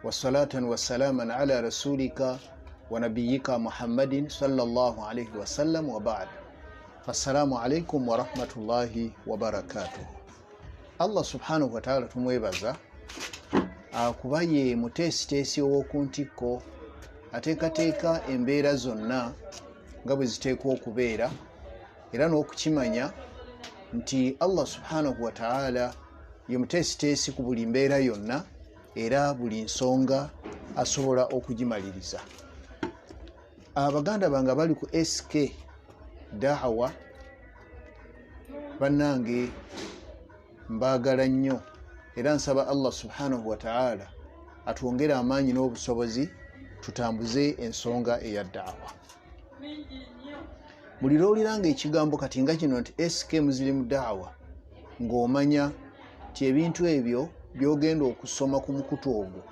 wassalatan wassalaman ala rasulika wa nabiyyika Muhammadin sallallahu alayhi wa sallam wa ba'd. Assalamu alaykum wa rahmatullahi wa barakatuh. Allah subhanahu wa ta'ala tumwebaza kuba ye mutesitesi ow'okuntikko ateekateeka embeera zonna nga bwe ziteekwa okubeera era n'okukimanya nti Allah subhanahu wa ta'ala ye mutesitesi ku buli mbeera yonna era buli nsonga asobola okugimaliriza. Abaganda bange bali ku SK Da'wa bannange mbaagala nnyo era nsaba Allah subhanahu wa ta'ala atwongere amaanyi n'obusobozi tutambuze ensonga eya da'wa. Buli lw'oliranga ekigambo kati nga kino nti SK Muslim Da'wa ng'omanya ti ebintu ebyo byogenda okusoma ku mukutu ogwo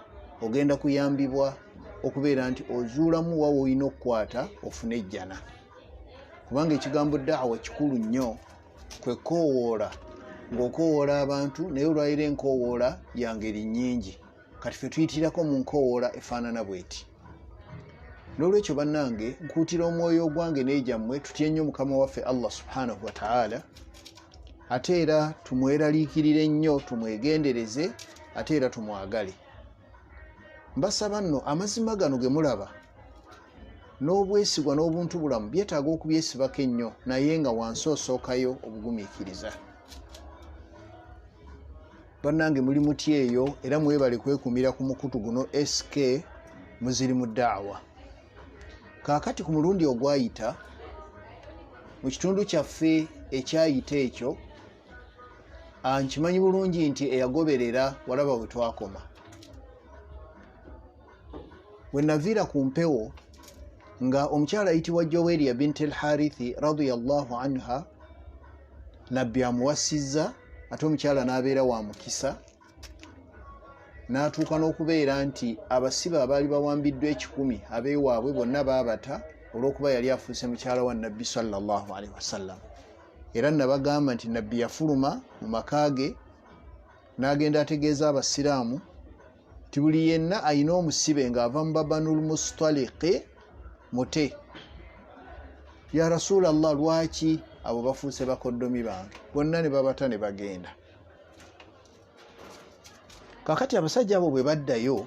ogenda kuyambibwa okubeera nti ozuulamu wawe olina okukwata ofune ejjana, kubanga ekigambo da'wa kikulu nnyo, kwe koowoola ng'okoowoola abantu naye olwaliro enkoowoola ya ngeri nnyingi, kati ffe tuyitirako mu nkoowoola efaanana bweti. N'olwekyo bannange nkuutira omwoyo ogwange n'egyammwe tutye nnyo Mukama waffe Allah subhanahu wa ta'ala, ate era tumweraliikirire nnyo, tumwegendereze, ate era tumwagale. Mbasaba nno amazima gano ge mulaba n'obwesigwa n'obuntu bulamu byetaaga okubyesibako ennyo, naye nga wansi osookayo obugumiikiriza. Bannange muli muti eyo era mwebale kwekumira ku mukutu guno SK Muslim Da'wa. Kaakati ku mulundi ogwayita mu kitundu kyaffe ekyayita ekyo, nkimanyi bulungi nti eyagoberera walaba bwe twakoma. Bwe naviira ku mpewo nga omukyala ayitibwa Joweria binti al-Harithi radiyallahu anha nabbi amuwasizza, ate omukyala n'abeera wa mukisa, n'atuuka n'okubeera nti abasibe abaali bawambiddwa 10 abeewaabwe bonna baabata olw'okuba yali afuuse mukyala wa nabbi sallallahu alaihi wasallam. Era nabagamba nti nabbi yafuluma mu maka ge n'agenda ategeeza abasiraamu ti buli yenna ayina omusibe ng'ava mu Babanul Mustaliqi mute. Ya Rasulallah, lwaki abo bafuuse bakoddomi bange? Bonna ne babata ne bagenda. Kakati abasajja abo bwe baddayo,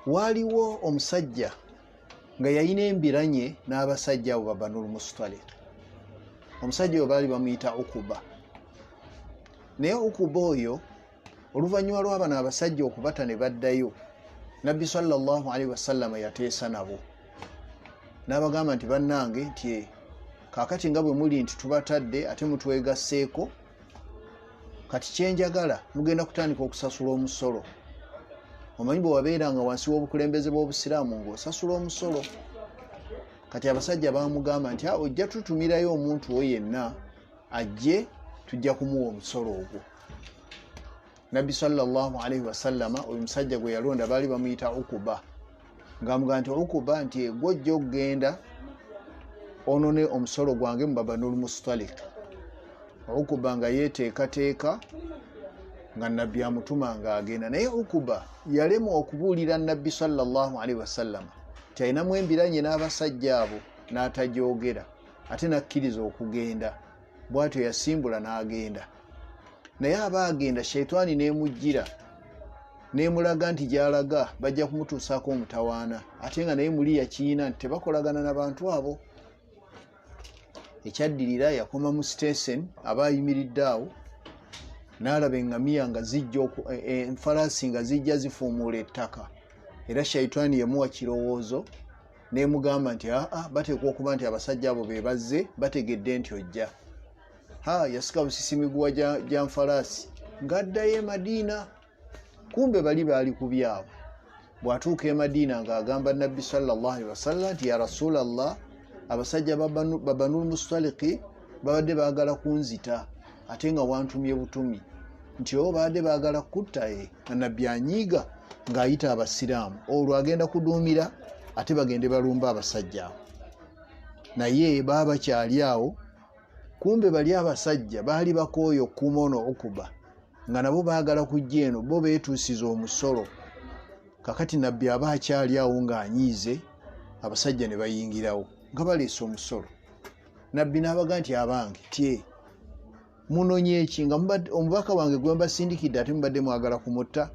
waaliwo omusajja nga yayina embiranye n'abasajja abo Babanul Mustaliqi. Omusajja oyo baali bamuyita Ukuba. Naye Ukuba oyo oluvannyuma lw'abano abasajja okubata ne baddayo, nabbi sallallahu alaihi wasallam yateesa nabo n'abagamba nti bannange nti kaakati nga bwe muli nti tubatadde ate mutwegasseeko, kati kyenjagala mugenda kutandika okusasula omusolo. Omanyi bwe wabeeranga wansi w'obukulembeze bw'obusiraamu ng'osasula omusolo. Kati abasajja baamugamba nti ojja tutumirayo omuntu oyo yenna ajje tujja kumuwa omusolo ogwo. Nabbi sallallahu alaihi wasallama oyo musajja gwe yalonda baali bamuyita Ukuba, ng'amugamba nti Ukuba nti gw'ojja okugenda onone omusolo gwange mu Babanul Mustaliq. Ukuba nga yeeteekateeka nga nabbi amutuma ng'agenda, naye Ukuba yalemwa okubuulira nabbi sallallahu alaihi wasallama ti alinamu embiranye n'abasajja abo n'atajoogera, ate n'akkiriza okugenda. Bw'atyo yasimbula n'agenda. Naye aba agenda Shaitaani n'emujjira n'emulaga nti gy'alaga bajja kumutuusaako omutawaana, ate nga naye muli yakiina nti tebakolagana n'abantu abo. Ekyaddirira yakoma mu station, aba ayimiridde awo n'alaba eŋŋamiya nga zijja enfalaasi nga zijja zifuumuula ettaka, era Shaitaani yamuwa kirowoozo n'emugamba nti bateekwa okuba nti abasajja abo be bazze bategedde nti ojja. Yasika busisimiguwa gya nfalaasi ng'addayo e Madiina, kumbe bali baali ku byabo. Bw'atuuka e Madiina ng'agamba nabbi sallallahu alaihi wasallam nti ya Rasulallah, abasajja Babanul Mustaliqi babadde baagala kunzita ate nga wantumye butumi, nti babadde baagala kutta. Nabbi anyiiga ng'ayita abasiraamu olwo agenda kuduumira ate bagende balumba abasajja abo. Naye baba bakyali awo, kumbe bali abasajja baali bakooye okuuma ono Ukuba nga nabo baagala kujja eno, bo beetuusiza omusolo kakati nabbi aba akyali awo ng'anyiize, abasajja ne bayingirawo nga baleese omusolo. Nabbi n'abaga nti abange tye munonye eki nga omubaka wange gwe mbasindikidde ate mubadde mwagala kumutta.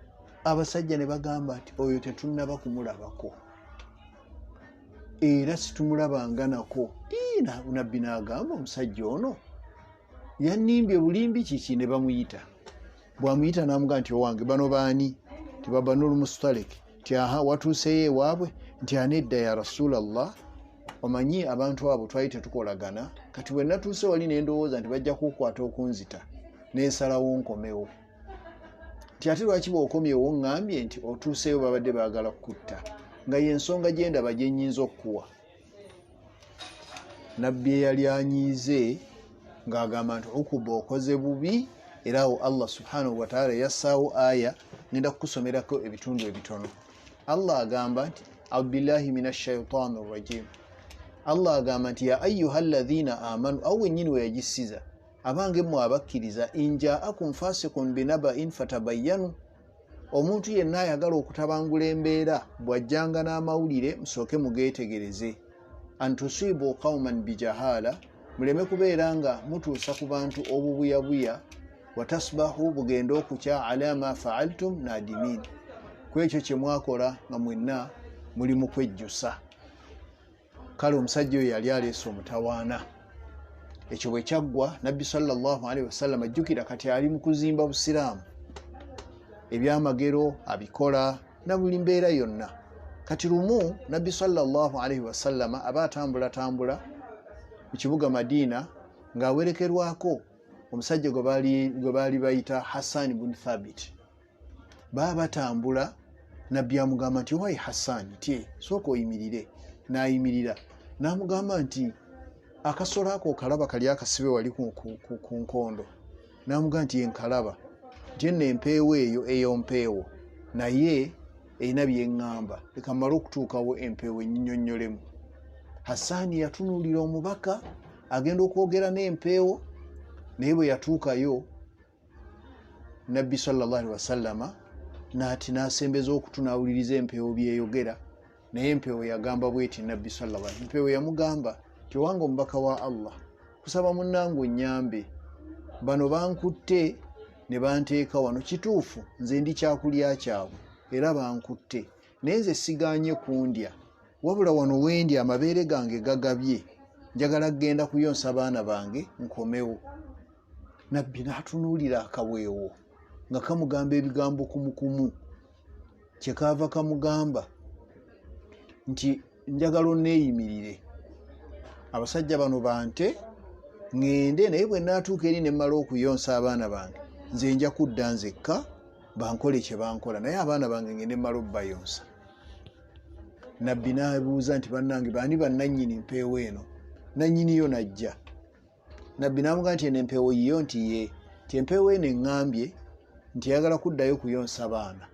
Abasajja ne bagamba nti oyo tetunnaba kumulabako era situmulabanga nako. Nabbi n'agamba omusajja ono yannimbye bulimbi kiki, ne bamuyita. Bwamuyita n'amugaa nti owange bano baani? Ti Banul Mustalik. Ti aha watuuseyo ewaabwe? Nti anedda ya Rasulallah, omanyi abantu abo twali tetukolagana, kati bwe natuuse wali ne ndowooza nti bajja kukwata okunzita n'ensalawo nkomewo. Nti ate lwaki bw'okomyewo ŋŋambye nti otuuseyo babadde baagala kukutta, nga y'ensonga gye ndaba gye nnyinza okukuwa. Nabbi eyali anyiize ng'agamba nti Ukuba okoze bubi, era awo Allah subhanahu wa ta'ala yassaawo aya ngenda kukusomerako ebitundu ebitono. Allah agamba nti aubillahi minash shaitani rrajim. Allah agamba nti ya ayyuha alladhina amanu, awo wennyini we yagisiza, abange mmwe abakkiriza, injaakum fasiqun binaba'in fatabayyanu. Omuntu yenna ayagala okutabangula embeera bw'ajjanga n'amawulire musooke mugeetegereze. Antusibu qauman bijahala, muleme kubeera nga mutuusa ku bantu obubuyabuya. Watasbahu, bugenda okukya, ala ma faaltum nadimin, ku ekyo kye mwakola nga mwenna muli mu kwejjusa. Kale omusajja oyo yali aleese omutawaana. Ekyo bwe kyaggwa, Nabbi sallallahu alaihi wasallam ajjukira kati ali mu kuzimba Busiraamu, ebyamagero abikola na buli mbeera yonna. Kati lumu Nabbi sallallahu alaihi wasallam aba atambula mu kibuga Madiina ng'awerekerwako omusajja gwe baali bayita Hassan ibn Thabit. Baba batambula, Nabbi amugamba nti wayi Hassan, tye sooka oyimirire. N'ayimirira n'amugamba nti akasolo ako okalaba kali akasibe wali ku nkondo. N'amugamba nti yenkalaba, nti nno empeewo eyo ey'ompeewo naye erina byeŋŋamba, leka mmale okutuukawo empeewo ennyonnyolemu. Hassaani yatunuulira omubaka agenda okwogera n'empeewo, naye bwe yatuukayo Nabbi sallallahu alaihi wasallama naati n'asembeza okutunaawuliriza empeewo byeyogera, naye empeewo yagamba bweti Nabbi sallallahu alaihi wasallam. Empeewo yamugamba nti owange omubaka wa Allah, kusaba munnange onnyambe, bano bankutte ne banteeka wano. Kituufu nze ndi kyakulya kyabwe era bankutte, naye nze sigaanye kundya, wabula wano wendi amabeere gange gagabye, njagala kugenda kuyonsa baana bange nkomewo. Nabbi n'atunuulira akaweewo nga kamugamba ebigambo kumukumu. Kyekaava kamugamba nti njagala onneeyimirire, abasajja bano bante ŋŋende, naye bwe naatuuka eri ne mmala okuyonsa abaana bange nze nja kudda nzekka bankole kye bankola, naye abaana bange ngende mmala obbayonsa. Nabbi n'abuuza nti bannange baani bannannyini mpeewo eno? Nannyiniyo najja. Nabbi n'amugamba nti eno empeewo yiyo, nti ye, ti empeewo eno eŋŋambye nti yagala kuddayo kuyonsa baana,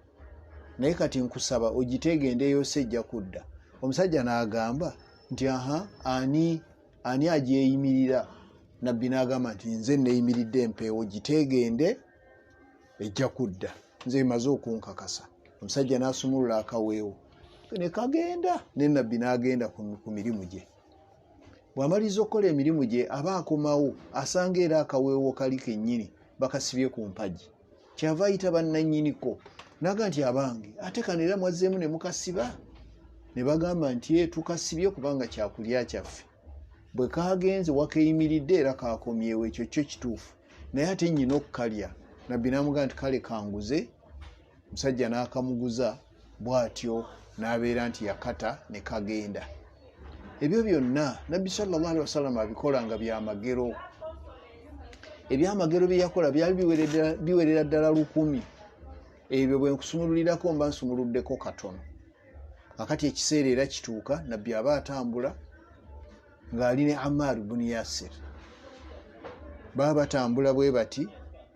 naye kati nkusaba ogiteegendeyo sejja kudda. Omusajja n'agamba nti aha, ani agyeyimirira? Nabbi n'agamba nti nze neeyimiridde empeewo, giteegende ejja kudda, nze maze okunkakasa. Omusajja n'asumulula akaweewo ne kagenda, ne Nabbi n'agenda ku mirimu gye. Bw'amaliza okukola emirimu gye aba akomawo asanga era akaweewo kali kennyini bakasibye ku mpagi. Kyava ayita bannannyiniko n'agamba nti abange ate kano era mwazzeemu ne mukasiba? Ne bagamba nti tukasibye kubanga kyakulya kyaffe, bwe kagenze wakeeyimiridde era kakomyewo, ekyo kyo kituufu, naye ate nnyina okukalya. Nabbi n'amugamba nti kale kanguze. Omusajja n'akamuguza, bw'atyo n'abeera nti yakata ne kagenda. Ebyo byonna Nabbi sallallahu alaihi wasallam abikola nga byamagero. Ebyamagero bye yakola byali biwerera ddala 1,000. Ebyo bwe nkusumululirako mba nsumuluddeko katono. Kakati ekiseera era kituuka, Nabbi aba atambula ng'ali ne Ammar ibn Yasir. Baba batambula bwe bati,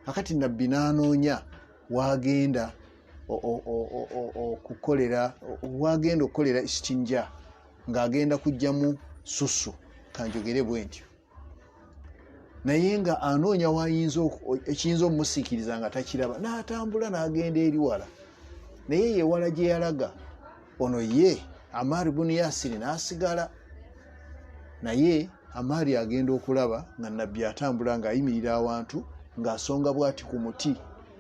kakati Nabbi n'anoonya wagenda okukolera istinja, ng'agenda kujjamu susu, kanjogere bwe ntyo, naye nga anoonya ekiyinza omumusiikiriza nga takiraba. N'atambula n'agenda eri wala, naye yewala gye yalaga ono ye Ammar ibn Yasir n'asigala. Naye Ammar agenda okulaba nga nabbi atambula ng'ayimirira awantu ng'asonga bw'ati ku muti,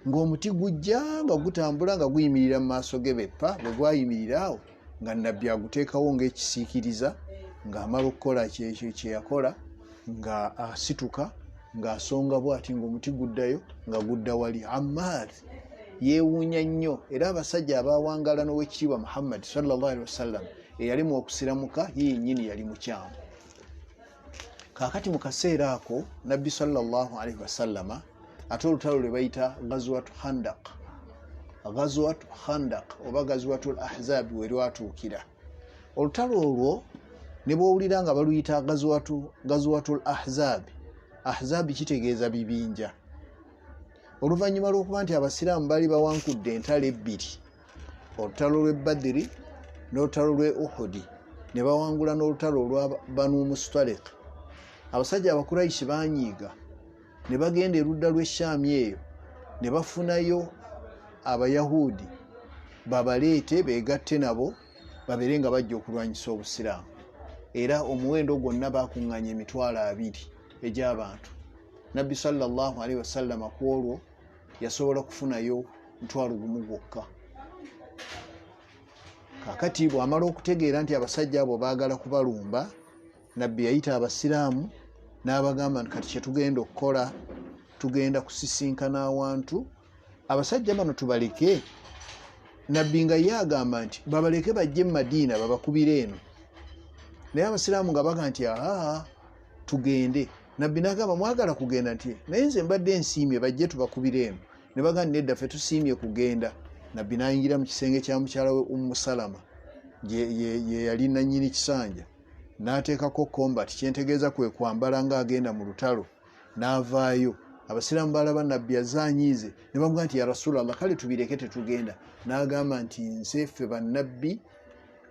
ng'omuti gujja nga gutambula nga guyimirira mu maaso ge beppa. Bwe gwayimirira awo nga nabbi aguteekawo ng'ekisiikiriza, ng'amala okukola kyekyo kye yakola, nga asituka ng'asonga bw'ati ng'omuti guddayo nga gudda wali. Ammar yeewuunya nnyo, era abasajja abaawangala n'owekitiibwa Muhammad sallallahu alaihi wasallam eyalimu okusiramuka ye yennyini yali mukyamu. Kaakati mu kaseera ako nabbi sallallahu alaihi wasallama ate olutalo lwe bayita Ghazwatu Khandaq, Ghazwatu Khandaq oba Ghazwatul Ahzab we lwatuukira. Olutalo olwo ne bw'owulira nga baluyita Ghazwatul Ahzab, Ahzab kitegeeza bibinja. Oluvannyuma lw'okuba nti abasiraamu baali bawankudde entalo ebbiri, olutalo lw'e Badiri n'olutalo lw'e Uhudi, ne bawangula n'olutalo olwa Banu Mustaliq. Abasajja Abakuraishi baanyiiga ne bagenda erudda lw'e Shaami eyo ne bafunayo Abayahudi babaleete beegatte nabo babeere nga bajja okulwanyisa obusiraamu. Era omuwendo gwonna baakuŋŋaanya emitwalo 2 egy'abantu. Nabbi sallallahu alaihi wasallam ku olwo yasobola kufunayo 1,000 gwokka. Kaakati bw'amala okutegeera nti abasajja abo baagala kubalumba, nabbi yayita abasiraamu n'abagamba nti kati kye tugenda okukola, tugenda kusisinkana awantu, abasajja bano tubaleke. Nabbi nga ye agamba nti babaleke bajje mu Madiina babakubire eno, naye abasiraamu nga baga nti aha tugende. Nabbi n'agamba mwagala kugenda? Nti naye nze mbadde nsiimye bajje tubakubire eno. Ne bagamba nedda ffe tusiimye kugenda. Nabbi n'ayingira mu kisenge kya mukyala we Salama ye yali nannyini kisanja, n'ateekako combat, kyentegeeza kwe kwambala ng'agenda mu lutalo, n'avaayo. Abasiraamu balaba nabbi azaanyiize ne bamugamba nti ya Rasulallah, kale tubireke tetugenda. N'agamba nti nze ffe bannabbi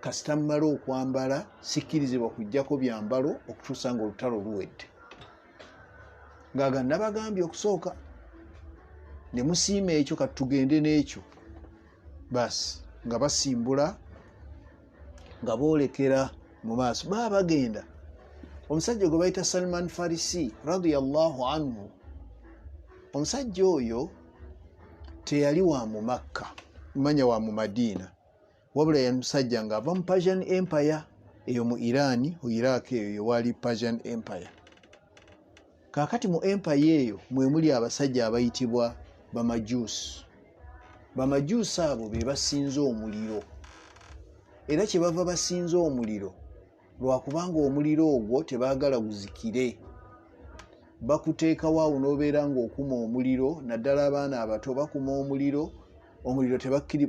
kasita mmala okwambala sikkirizibwa kuggyako byambalo okutuusa ng'olutalo luwedde. Ng'aga nabagambye okusooka ne musiima ekyo kati tugende n'ekyo. Basi nga basimbula nga boolekera mu maaso bagenda. Omusajja gwe bayita Salman Farisi radiyallahu anhu, omusajja oyo teyali wa mu Makka, manya wa mu Madiina, wabula ya musajja ng'ava mu Persian Empire eyo mu Iran, Iraq eyo wali Persian Empire. Kaakati mu empire eyo mwe muli abasajja abayitibwa Bamajusi. Bamajusi abo be basinza omuliro, era kye bava basinza omuliro lwakubanga omuliro ogwo tebaagala guzikire. Bakuteekawo awo n'obeera ng'okuma omuliro, naddala abaana abato bakuma omuliro, omuliro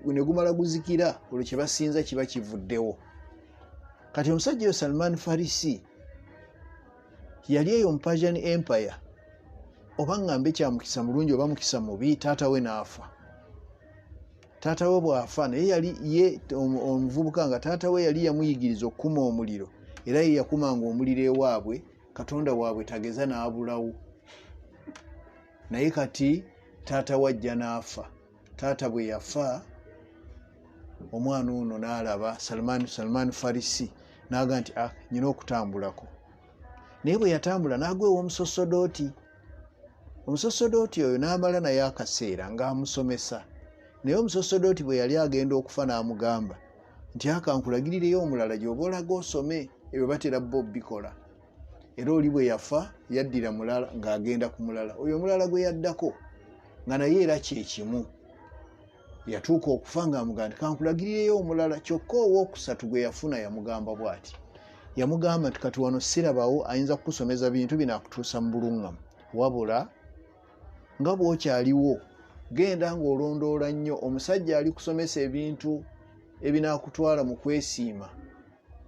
ne gumala guzikira, olwo kye basinza kiba kivuddewo. Kati omusajja oyo Salman Farisi yali eyo mu Persian Empire, oba ngambe kya mukisa mulungi oba mukisa mubi, taata we n'afa. Taata we bw'afa, naye yali ye omuvubuka nga taata we yali yamuyigiriza okukuma omuliro, era ye yakumanga omuliro ewaabwe, Katonda waabwe tageza n'abulawo. Naye kati taata wajja n'afa. Taata bwe yafa, omwana ono n'alaba Salman Farisi n'aga nti nyina okutambulako. Naye bwe yatambula n'agwa ew'omusosodooti. Omusosodooti oyo n'amala naye akaseera ng'amusomesa. Naye omusosodooti bwe yali agenda okufa n'amugamba nti akankulagirireyo omulala gy'oba olaga osome, ebyo batera bo bikola. Era oli bwe yafa yaddira mulala ng'agenda ku mulala. Oyo omulala gwe yaddako nga naye era kye kimu. Yatuuka okufa ng'amugamba nti kankulagirireyo omulala, kyokka owookusatu gwe yafuna yamugamba bw'ati. Yamugamba nti kati wano sirabawo ayinza kukusomeza bintu binaakutuusa mu buluŋŋamu, wabula nga bw'okyaliwo genda ng'olondoola nnyo omusajja ali kusomesa ebintu ebinaakutwala mu kwesiima.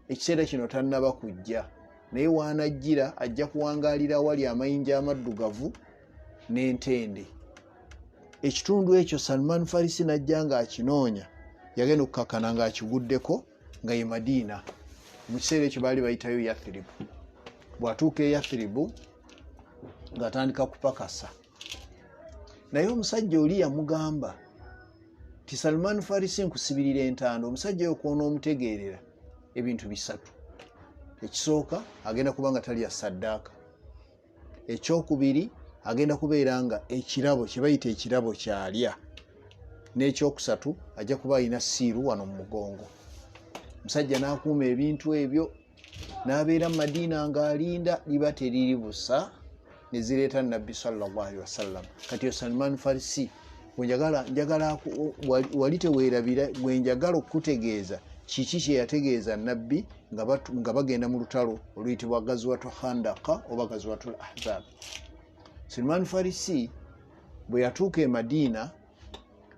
Ekiseera kino tannaba kujja, naye w'anajjira ajja kuwangaalira awali amayinja amaddugavu n'entende. Ekitundu ekyo Salman Farisi n'ajja ng'akinoonya, yagenda okukakkana ng'akiguddeko nga ye Madiina. Mu kiseera ekyo baali bayitayo Yathrib. Bw'atuuka e Yathrib ng'atandika kupakasa. Naye omusajja oli yamugamba ti Salman Farisi nkusibirira entaano omusajja oyo kwona omutegeerera ebintu bisatu. Ekisooka agenda kubanga talya saddaaka. Ekyokubiri agenda kubeera nga ekirabo kye bayita ekirabo kyalya. N'ekyokusatu ajja kuba alina siiru wano mu mugongo. Omusajja n'akuuma ebintu ebyo n'abeera Madiina ng'alinda liba teriri busa ne zireeta Nabbi sallallahu alaihi wasallam. Kati yo Salman Farisi njagala wali teweerabira gwe njagala okutegeeza kiki kye yategeeza Nabbi nga bagenda mu lutalo oluyitibwa Gazwatu Khandaqa oba Gazwatul Ahzab. Salman Farisi bwe yatuuka e Madiina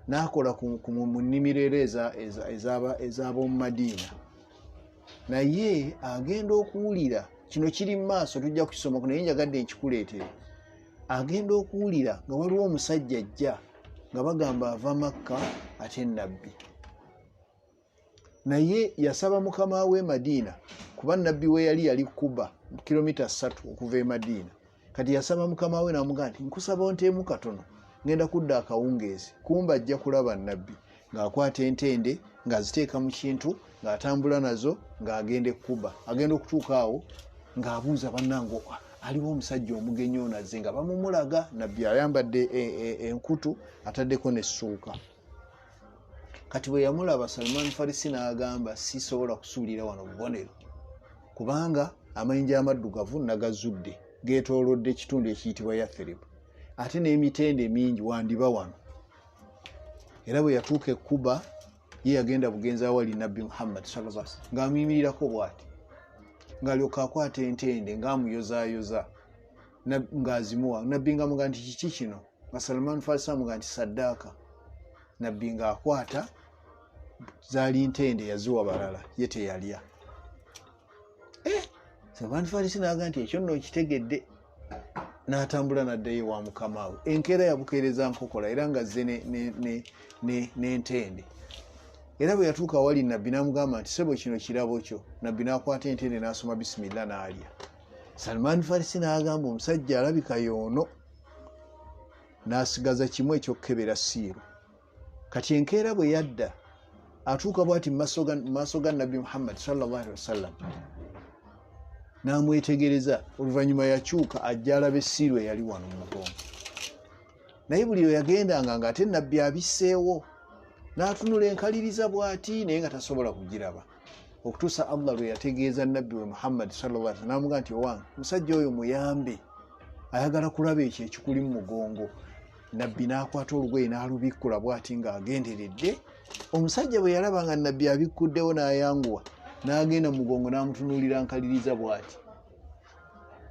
n'akola mu nnimiro era ez'ab'omu Madiina, naye agenda okuwulira kino kiri mu maaso tujja kukisoma naye njagadde nkikuleetere. Agenda okuwulira nga waliwo omusajja ajja nga bagamba ava Makka ate Nabbi, naye yasaba mukama we Madiina kuba Nabbi we yali Kuba kilomita 3 okuva e Madiina. Kati yasaba mukama we n'amugamba nti nkusaba nteemu katono ngenda kudda akawungeezi kumba ajja kulaba Nabbi ng'akwata entende ng'aziteeka mu kintu ng'atambula nazo ng'agenda e Kuba. Agenda okutuuka awo ng'abuuza bannange aliwo omusajja omugenyi ono azze nga bamumulaga. Nabbi ayambadde enkutu ataddeko n'essuuka. Kati bwe yamulaba Salman Farisi n'agamba sisobola kusuulira wano bubonero kubanga amayinja amaddugavu nagazudde geetoolodde ekitundu ekiyitibwa Yathrib ate n'emitende mingi wandiba wano. Era bwe yatuuka e Kuba ye yagenda bugenzi awali Nabbi Muhammad sallallahu alaihi wasallam ng'amuyimirirako bw'ati ng'alyoka akwata entende ng'amuyozaayoza ng'azimuwa. Nabbi ng'amugamba nti kiki kino? nga Salman Farisi amugamba nti saddaaka. Nabbi ng'akwata zaali ntende yaziwa balala ye teyalya. Salman Farisi n'agamba nti ekyo nno kitegedde n'atambula n'addayo wa mukama we. Enkeera yabukeereza nkokola era nga zze n'entende. Era bwe yatuuka awali Nabbi n'amugamba nti sebo kino kirabo kyo. Nabbi n'akwata entende n'asoma bisimillah n'alya. Salman Farisi n'agamba omusajja alabika yoono, n'asigaza kimu ekyokukebera siiru. Kati enkeera bwe yadda atuuka bw'ati mu maaso ga Nabbi Muhammad sallallahu alaihi wasallam n'amwetegereza. Oluvannyuma yakyuka ajja alaba essiiru eyali wano mu mugongo. Naye buli lwe yagendanga ng'ate Nabbi abisseewo n'atunula enkaliriza bw'ati naye nga tasobola kugiraba okutuusa Allah lwe yategeeza Nabbi we Muhammad sallallahu alaihi wasallam n'amugamba nti owange musajja oyo muyambe ayagala kulaba ekyo ekikuli mu mugongo. Nabbi n'akwata olugoye n'alubikkula bw'ati ng'agenderedde. Omusajja bwe yalaba nga Nabbi abikkuddewo n'ayanguwa n'agenda mu mugongo n'amutunuulira nkaliriza bw'ati.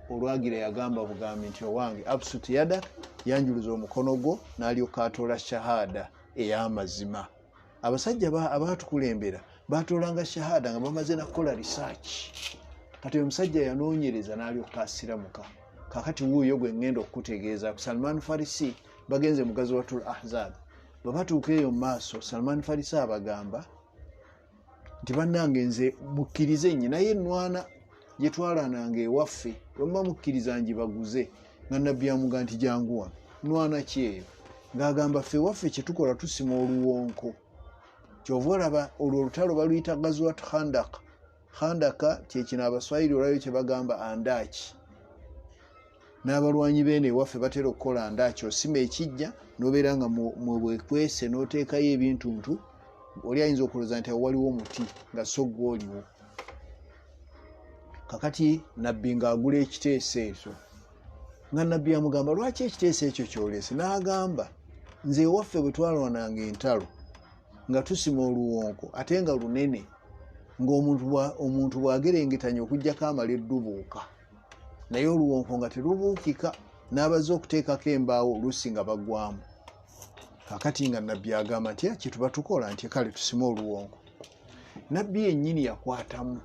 Olwagira yagamba bugambi nti owange absut yadak, yanjuluza omukono gwo, n'alyoka atoola shahada ey'amazima. Abasajja abaatukulembera baatoolanga shahada nga bamaze nakukola research. Kati omusajja yanoonyereza n'alyoka asiramuka. Kakati wuuyo gwe ngenda okukutegeeza. Salman Farisi bagenze mu Gazwatul Ahzab. Bwe batuuka eyo mu maaso, Salman Farisi abagamba nti bannange nze mukkirize nnyo naye ennwana gye twalananga ewaffe bwe muba mukkiriza ngibaguze. Nga Nabbi amugamba nti jangu wano, nnwana ki eyo? Ng'agamba ffe ewaffe kye tukola tusima oluwonko. Kyova olaba olwo olutalo baluyita Gazwatu Khandaqa. Khandaqa kye kino Abaswahili olwayo kye bagamba andaaki. N'abalwanyi beene ewaffe batera okukola andaaki. Osima ekijja n'obeera nga bwekwese n'oteekayo ebintuntu, oli ayinza okulowooza nti awo waliwo omuti nga so gwe oliwo. Kakati Nabbi ng'agula ekiteeso ekyo. Nga Nabbi amugamba lwaki ekiteeso ekyo ky'oleese? N'agamba nze ewaffe bwe twalwananga entalo nga tusima oluwonko ate nga lunene, ng'omuntu bw'agerengetanya okuggyako amala eddubuuka, naye oluwonko nga terubuukika, n'abaze okuteekako embaawo oluusi nga bagwamu. Kakati nga Nabbi agamba nti kye tuba tukola nti kale tusime oluwonko. Nabbi yennyini yakwatamu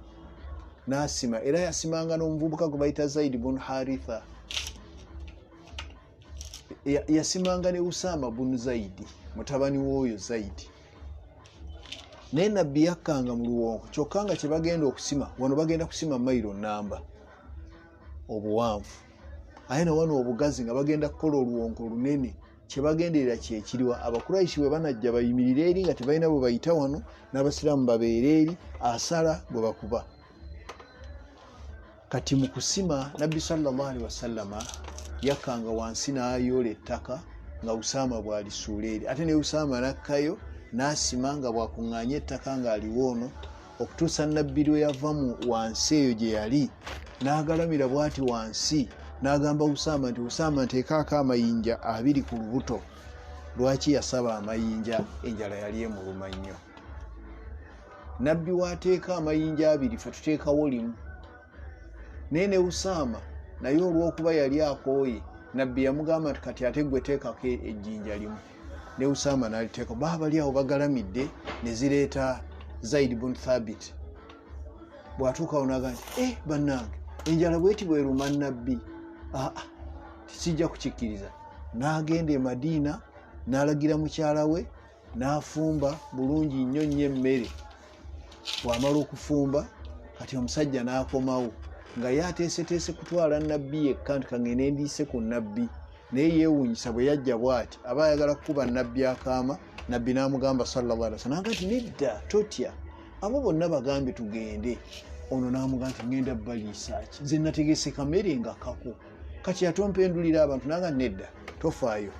n'asima, era yasimanga n'omuvubuka gwe bayita Zaid bun Haritha. Yasimanga ne Usama bun Zaidi, mutabani w'oyo Zaidi. Naye Nabbi yakkanga mu luwonko, kyokka nga kye bagenda okusima, wano bagenda kusima mayiro nnamba obuwanvu, ate na wano obugazi nga bagenda kukola oluwonko lunene kyebagenderera kyekiriwa. Abakuraishi bwe banajja bayimirire eri nga tebalina bwe bayita wano, n'abasiraamu babeere eri, asala bwe bakuba. Kati mu kusima Nabbi sallallahu alaihi wasallama yakkanga wansi n'ayoola ettaka nga Usaama bw'alisuula eri, ate ne Usaama nakkayo n'asima nga bw'akuŋŋaanya ettaka ng'aliwo ono, okutuusa Nabbi lwe yava mu wansi eyo gye yali n'agalamira bw'ati wansi, n'agamba Usaama nti Usaama nteekaako amayinja 2 ku lubuto. Lwaki yasaba amayinja? Enjala yali emuluma nnyo. Nabbi waateeka amayinja 2, ffe tuteekawo limu. Naye ne Usaama naye olw'okuba yali akooye, Nabbi yamugamba nti kati ate gwe teekako ejjinja limu. Ne Usaama n'aliteeka. Baabali awo bagalamidde ne zireeta Zaid ibn Thabit. Bw'atuuka awo n'agamba nti bannange enjala bweti bweruma Nabbi. Tisijja kukikkiriza. N'agenda e Madiina n'alagira mukyala we n'afumba bulungi nnyo emmere. Bw'amala okufumba kati omusajja n'akomawo nga yateeseteese kutwala Nabbi yekka nti kangende ndiise ku Nabbi, naye yeewuunyisa bwe yajja bw'ati aba ayagala kukuba Nabbi akaama. Nabbi n'amugamba sallallahu alaihi wasallam nti nedda, totya, abo bonna bagambe tugende. Ono n'amugamba nti ngenda baliisa ki, nze nategese kamere nga kako, kati atompendulira abantu. Nanga nedda, tofaayo,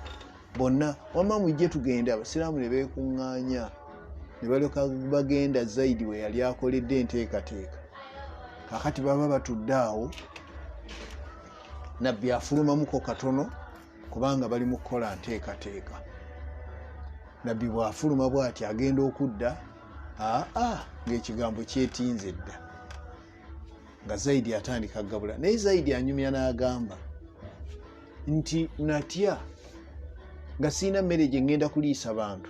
bonna wamma mujje tugende. Abasiraamu ne beekuŋŋaanya ne balyoka bagenda Zaidi we yali akoledde enteekateeka. Kakati baba batudde awo, Nabbi afulumamuko katono kubanga bali mu kukola nteekateeka. Nabbi bw'afuluma bw'ati agenda okudda, ng'ekigambo kyetinze dda, nga Zaidi atandika gabula. Naye Zaidi anyumya n'agamba nti natya nga siina mmere gye ngenda kuliisa bantu,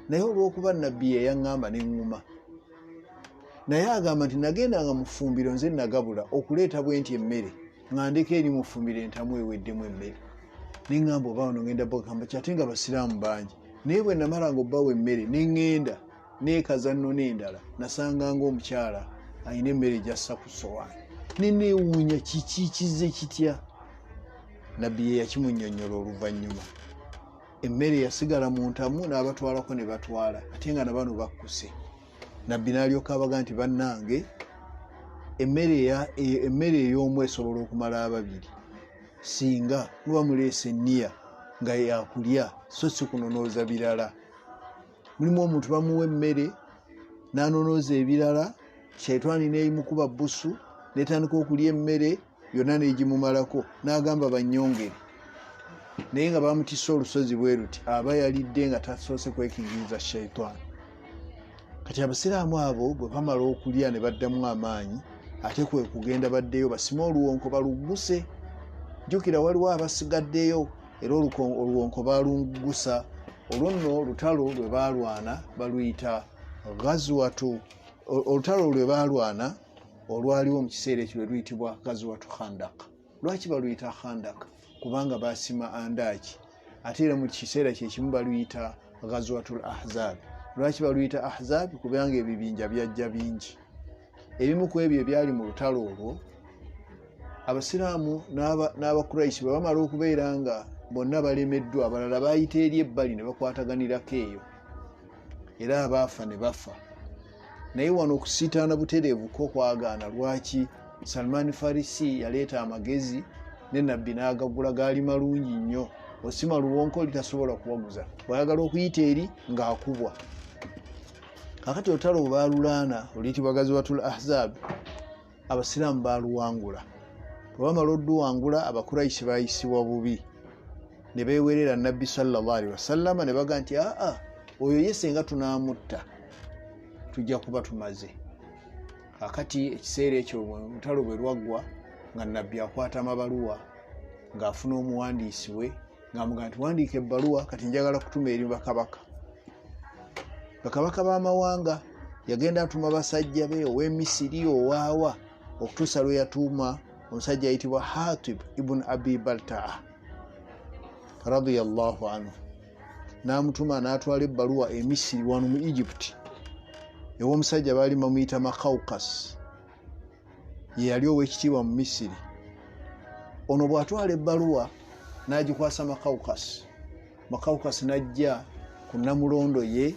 naye olw'okuba Nabbi yeyaŋŋamba ne ŋŋuma. Naye agamba nti nagendanga mu ffumbiro nze nagabula okuleeta bwenti emmere, nga ndeka eri mu ffumbiro entamu eweddemu emmere. Ne ŋŋamba oba wano ngenda bagamba kyate nga basiraamu bangi, naye bwe namalanga obbawa emmere ne ŋŋenda neekaza nno n'endala, nasanganga omukyala ayina emmere gy'assa ku ssowaani. Ne neewuunya kiki kizze kitya. Nabbi ye yakimunnyonnyola oluvannyuma. Emmere yasigala mu ntamu n'abatwalako ne batwala, ate nga nabano bakkuse. Nabbi n'alyoka abaga nti bannange emmere ey'omu esobola okumala 2, singa muba muleese enniya nga yakulya so si kunonooza birala. Mulimu omuntu bamuwa emmere n'anonooza ebirala, shaitani n'eyimukuba bbusu n'etandika okulya emmere yonna n'egimumalako, n'agamba bannyongere. Naye nga bamutisse olusozi bwe ruti, aba yalidde nga tasoose kwekigiriza shaitani. Kati abasiraamu abo bwe bamala okulya ne baddamu amaanyi, ate kwe kugenda baddeyo basime oluwonko balugguse. Jjukira waliwo abasigaddeyo era oluwonko balungusa. Olwo nno olutalo lwe baalwana baluyita Ghazwatu. Olutalo lwe baalwana olwaliwo mu kiseera ekyo lwe luyitibwa Ghazwatu Khandaq. Lwaki baluyita Khandaq? Kubanga basima andaaki. Ate era mu kiseera kyekimu baluyita Ghazwatul Ahzab. Lwaki baluyita Ahzab? Kubanga ebibinja byajja bingi. Ebimu ku ebyo ebyali mu lutalo olwo, abasiraamu n'abakuraishi bwe bamala okubeera nga bonna balemeddwa, abalala baayita eri ebbali ne bakwataganirako eyo, era abaafa ne bafa. Naye wano okusiitaana butereevu ko kwagaana. Lwaki? Salman Farisi yaleeta amagezi ne Nabbi n'agagula, gaali malungi nnyo. Osima luwonko litasobola kuwaguza, bw'ayagala okuyita eri ng'akubwa. Kakati olutalo bwe baalulaana oluyitibwa Ghazwatul Ahzab, abasiraamu baaluwangula. Bwe bamala odduwangula, abakuraishi baayisibwa bubi ne beewerera Nabbi sallallahu alaihi wasallama ne baga nti oyo ye senga tunaamutta tujja kuba tumaze. Kakati ekiseera ekyo olutalo bwe lwaggwa nga Nabbi akwata amabaluwa ng'afuna omuwandiisi we ng'amugamba nti wandiika ebbaluwa kati njagala kutuma eri bakabaka. Bakabaka b'amawanga yagenda atuma basajja be ow'Emisiri owaawa okutuusa lwe yatuuma omusajja ayitibwa Hatib ibn Abi Baltaa radiyallahu anhu. N'amutuma n'atwala ebbaluwa e Misiri wano mu Egypt ew'omusajja baali bamuyita Makawkas, ye yali ow'ekitiibwa mu Misiri. Ono bw'atwala ebbaluwa n'agikwasa Makawkas Makawukasi najja ku Namulondo ye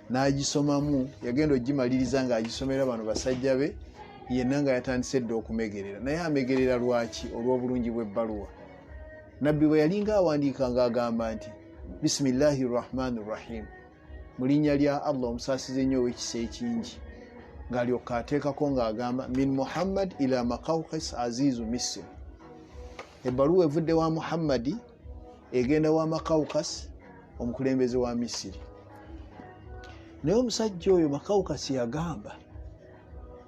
n'agisomamu, yagenda ogimaliriza ng'agisomera bano basajja be, yenna nga yatandise dda okumegerera. Naye amegerera lwaki? Olw'obulungi bw'ebbaluwa. Nabbi bwe yalinga awandiika ng'agamba nti bisimillahi rahmani rahim, mu linnya lya Allah omusaasizi ennyo ow'ekisa ekingi, ng'alyoka ateekako ng'agamba min Muhammad ila Makawukis azizu Misiri. Ebbaluwa evudde wa Muhammadi egenda wa Makawukasi omukulembeze wa Misiri. Naye omusajja oyo Makawukasi yagamba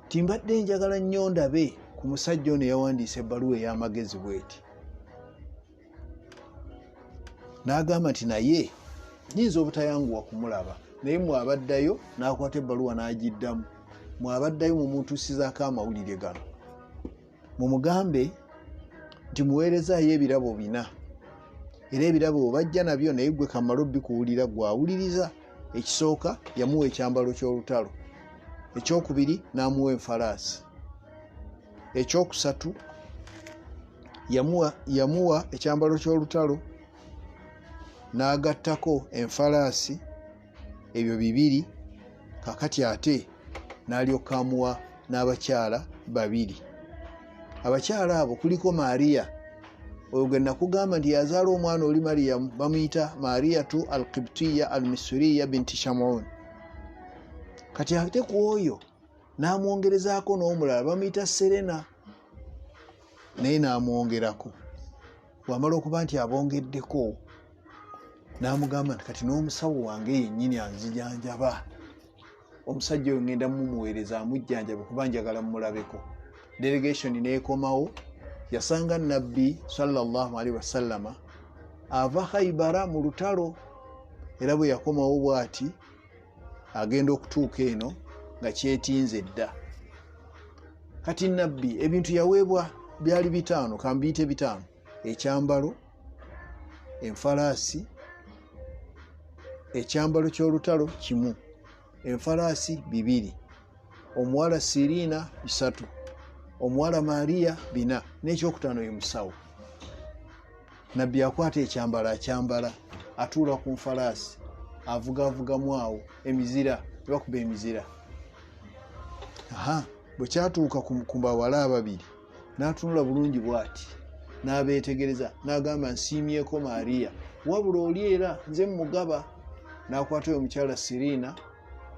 ti mbadde njagala nnyo ndabe ku musajja ono yawandiisa ebbaluwa ey'amagezi bweti. N'agamba nti naye nyinza obutayanguwa kumulaba, naye mwabaddayo, n'akwata ebbaluwa n'agiddamu. Mwabaddayo mumutuusizaako amawulire gano, mumugambe nti muweerezaayo ebirabo 4, era ebirabo bwe bajja nabyo naye gwe kamala bikuwulira gwawuliriza. Ekisooka yamuwa ekyambalo ky'olutalo, ekyokubiri n'amuwa enfalaasi, ekyokusatu yamuwa ekyambalo ky'olutalo n'agattako enfalaasi, ebyo 2. Kakati ate n'alyoka amuwa n'abakyala 2. Abakyala abo kuliko Mariya, oyo gwe nakugamba nti yazaala omwana oli Mariyamu, bamuyita Mariyatu al-Qibtiya al-Misriya binti Shamun. Kati ate ku oyo n'amwongerezaako n'omulala bamuyita Serena, naye n'amwongerako. Wamala okuba nti abongeddeko, n'amugamba nti kati n'omusawo wange yennyini anzijanjaba. Omusajja oyo ngenda mumuweereza amujjanjabe kuba njagala mumulabeko. Delegation n'ekomawo, yasanga Nabbi sallallahu alaihi wasallama ava Khaybara mu lutalo, era bwe yakomawo bw'ati agenda okutuuka eno nga kyetinze dda. Kati Nabbi ebintu yaweebwa byali 5, kambiyite 5: ekyambalo, enfalaasi, ekyambalo ky'olutalo 1, enfalaasi 2, omuwala Siriina 3, omuwala Mariya 4, n'ekyokutaano ye musawo. Nabbi akwata ekyambalo akyambala, atuula ku nfalaasi, avugavugamu awo emizira, bakuba emizira. Bwe kyatuuka ku bawala ababiri n'atunula bulungi bw'ati, n'abeetegereza, n'agamba nsiimyeko Mariya, wabula oli era nze mugaba. N'akwata oyo omukyala Siriina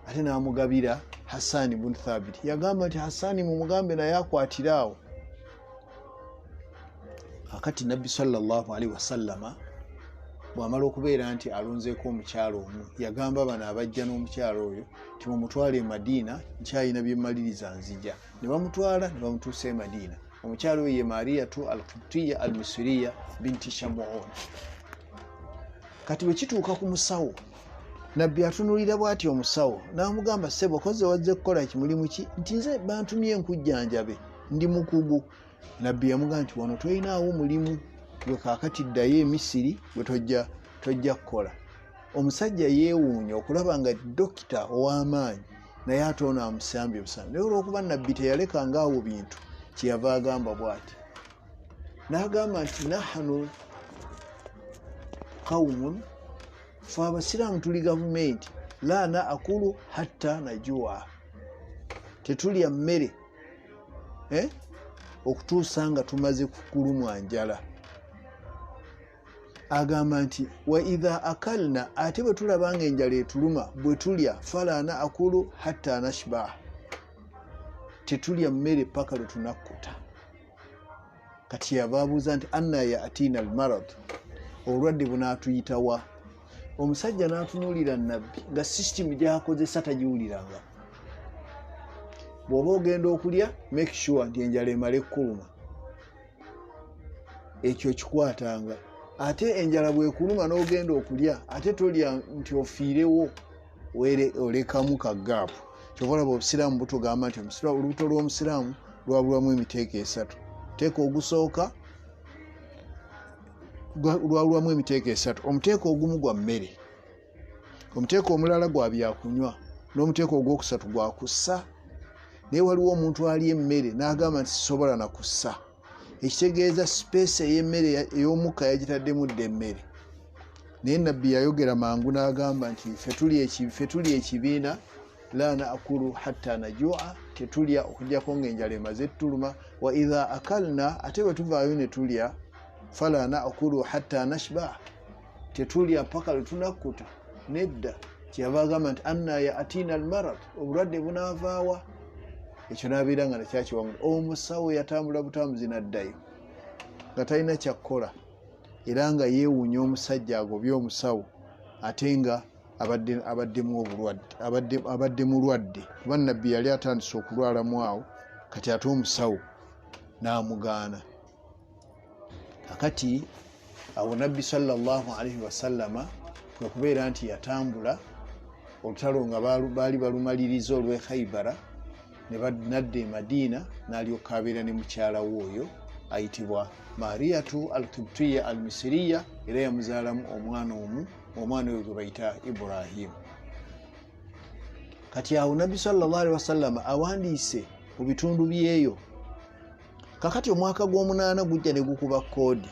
ate n'amugabira Hassan ibn Thabit. Yagamba nti Hassan mumugambe naye akwatira awo. Akati Nabbi sallallahu alaihi wasallama bw'amala okubeera nti alonzeeko omukyalo omu, yagamba bano abajja n'omukyalo oyo nti mumutwale e Madiina, nkyayina bye mmaliriza nzija. Ne bamutwala ne bamutuusa e Madiina. Omukyalo oyo ye Mariyatu al-Qibtiya al-Misriya binti Shamuun. Kati bwe kituuka ku musawo, Nabbi atunulira bw'ati omusawo, n'amugamba ssebo koze wazze kukola kimulimu ki? Nti nze bantumye nkujjanjabe, ndi mukugu. Nabbi yamugamba nti wano tolinaawo mulimu, gwe kaakati ddayo e Misiri gwe tojja kukola. Omusajja yeewuunya okulaba nga dokita ow'amaanyi naye ate ono amusambye busambi. Naye olw'okuba Nabbi teyalekanga awo bintu, kyeyava agamba bw'ati, n'agamba nti nahanu qawmun, fe abasiraamu tuli gavumenti, la naakulu hatta najua, tetulya mmere okutuusa nga tumaze kukulumwa njala. Agamba nti wa idha akalna, ate bwe tulaba nga enjala etuluma bwe tulya, fala naakulu hatta nashba, tetulya mmere paka lwe tunakkuta. Kati yava abuuza nti anna yaatina almarad, obulwadde bunaatuyitawa? Omusajja n'atunuulira Nabbi nga sisitimu gy'akozesa tagiwuliranga. Bw'oba ogenda okulya, make sure nti enjala emale kuluma, ekyo kikwatanga. Ate enjala bw'ekuluma n'ogenda okulya, ate tolya nti ofiirewo olekamu ka gaapu. Kyova olaba obusiraamu butugamba nti olubuto lw'omusiraamu lwabulamu emiteeko 3. Omuteeko ogusooka lwabulamu emiteeko 3. Omuteeko ogumu gwa mmere, omuteeko omulala gwa byakunywa, n'omuteeko ogwokusatu gwa kussa. Naye waliwo omuntu ali emmere n'agamba nti sisobola na kussa, ekitegeeza sipeesi ey'emmere ey'omukka yagitaddemu dda emmere. naye nabbi yayogera mangu n'agamba nti ffe tuli ekibiina la naakulu hatta najua, tetulya okujjako ng'enjala emaze tuluma. Wa idha akalna, ate bwe tuvaayo ne tulya, fala naakulu hatta nashba, tetulya mpaka lwe tunakkuta. Nedda, kyeyava agamba nti anna yaatina almarad, obulwadde bunaavaawa. Ekyo n'abeera nga nakyakiwangula. Omusawo yatambula butambuzi n'addayo nga talina kyakkola, era nga yeewuunya omusajja agobye omusawo ate nga abadde mulwadde, kuba nabbi yali atandise okulwalamu awo, kati ate omusawo n'amugaana. Akati awo nabbi sallallahu alaihi wasallama kwe kubeera nti yatambula olutalo nga baali balumaliriza olw'e Khaybara, nadda e Madiina, n'alyoka abeera ne mukyala w'oyo ayitibwa Mariyatu al-Qibtiyya al-Misiriya, era yamuzaalamu omwana oyo gwe bayita Ibrahim. Kati awo nabbi sallallahu alaihi wasallama awandiise mu bitundu byeyo. Kakati omwaka gw'omunaana gujja ne gukuba koodi.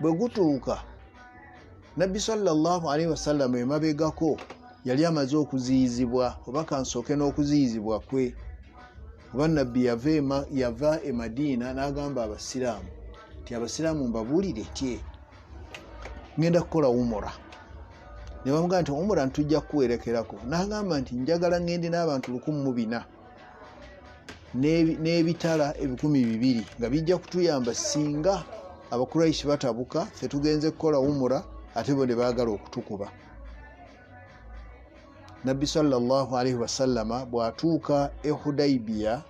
Bwe gutuuka, nabbi sallallahu alaihi wasallama emabegako yali amaze okuziyizibwa, oba kansooke n'okuziyizibwa kwe. Kuba nabbi yava e Madiina n'agamba abasiraamu nti abasiraamu mbabuulire tye ngenda kukola umura. Ne bamugamba nti umura ntujja kuwerekerako. N'agamba nti njagala ngende n'abantu 1,400 n'ebitala 200 nga bijja kutuyamba singa Abakuraishi batabuka, ffe tugenze kukola umura ate bo ne baagala okutukuba. Nabbi sallallahu alaihi wasallama bw'atuuka e Hudaybiya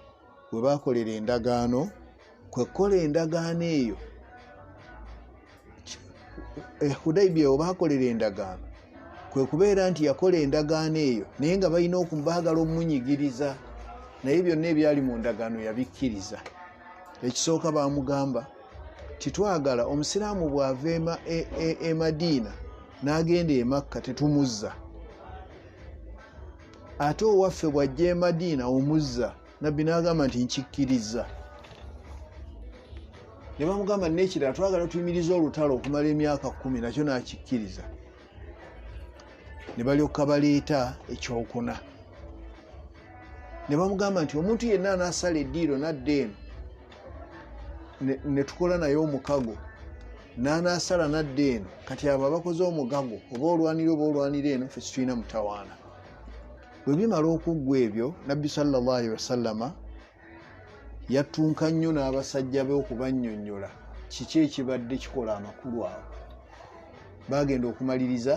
we baakolera endagaano, kwe kukola endagaano eyo. Hudaybiya we baakolera endagaano kwe kubeera nti yakola endagaano eyo naye nga balina baagala omunyigiriza, naye byonna ebyali mu ndagaano yabikkiriza. Ekisooka baamugamba titwagala omusiraamu bw'ava e Madiina n'agenda e Makka tetumuzza, ate owaffe bw'ajja e Madiina omuzza. Nabbi n'agamba nti nkikkiriza. Ne bamugamba n'ekirala twagala tuyimiriza olutalo okumala emyaka 10, nakyo n'akikkiriza. Ne balyoka baleeta ekyokuna. Ne bamugamba nti omuntu yenna anaasala eddiiro n'adda eno ne tukola naye omukago, n'anaasala n'adda eno, kati abo abakoze omugago oba olwanira eno, ffe situlina mutawaana. Bwe bimala okuggwa ebyo, nabbi sallallahu alaihi wasallama yattunka nnyo n'abasajja be okubannyonnyola kiki ekibadde kikola amakulu awo. Baagenda okumaliriza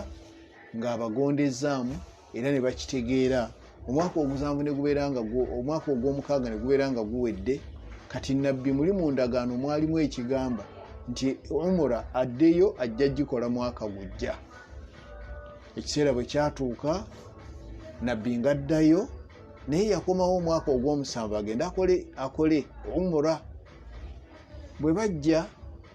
ng'abagondezaamu era ne bakitegeera. Omwaka omusanvu ne gubeera nga omwaka ogw'omukaaga ne gubeera nga guwedde. Kati nabbi muli mu ndagaano mwalimu ekigamba nti umura addeyo ajja gikola mwaka gujja. Ekiseera bwe kyatuuka, nabbi ng'addayo, naye yakomawo omwaka ogw'omusanvu agenda akole umura. Bwe bajja